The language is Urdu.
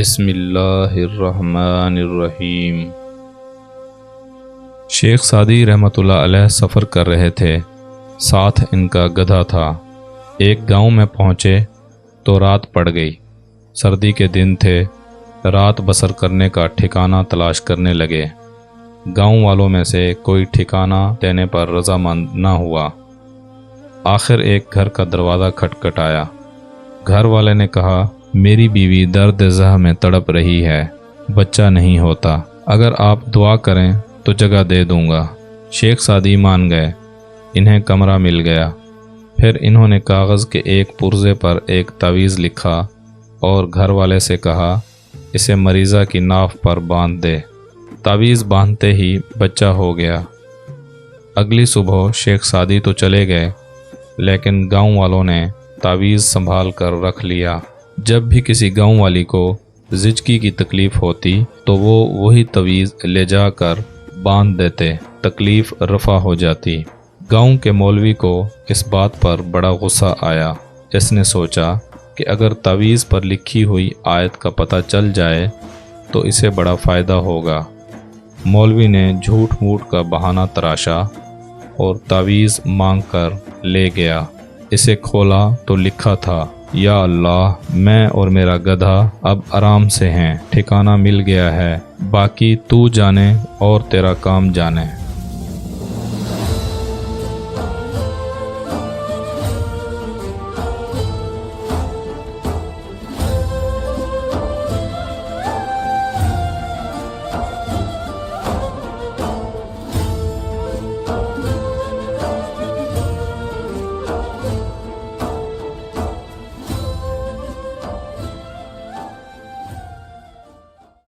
بسم اللہ الرحمن الرحیم۔ شیخ سعدی رحمۃ اللہ علیہ سفر کر رہے تھے، ساتھ ان کا گدھا تھا۔ ایک گاؤں میں پہنچے تو رات پڑ گئی۔ سردی کے دن تھے، رات بسر کرنے کا ٹھکانہ تلاش کرنے لگے۔ گاؤں والوں میں سے کوئی ٹھکانہ دینے پر رضامند نہ ہوا۔ آخر ایک گھر کا دروازہ کھٹکھٹایا۔ گھر والے نے کہا، میری بیوی درد زہ میں تڑپ رہی ہے، بچہ نہیں ہوتا، اگر آپ دعا کریں تو جگہ دے دوں گا۔ شیخ سعدی مان گئے، انہیں کمرہ مل گیا۔ پھر انہوں نے کاغذ کے ایک پرزے پر ایک تعویذ لکھا اور گھر والے سے کہا، اسے مریضہ کی ناف پر باندھ دے۔ تعویذ باندھتے ہی بچہ ہو گیا۔ اگلی صبح شیخ سعدی تو چلے گئے، لیکن گاؤں والوں نے تعویذ سنبھال کر رکھ لیا۔ جب بھی کسی گاؤں والی کو زچگی کی تکلیف ہوتی تو وہ وہی تعویذ لے جا کر باندھ دیتے، تکلیف رفع ہو جاتی۔ گاؤں کے مولوی کو اس بات پر بڑا غصہ آیا۔ اس نے سوچا کہ اگر تعویذ پر لکھی ہوئی آیت کا پتہ چل جائے تو اسے بڑا فائدہ ہوگا۔ مولوی نے جھوٹ موٹ کا بہانہ تراشا اور تعویذ مانگ کر لے گیا۔ اسے کھولا تو لکھا تھا، یا اللہ، میں اور میرا گدھا اب آرام سے ہیں، ٹھکانہ مل گیا ہے، باقی تو جانے اور تیرا کام جانے۔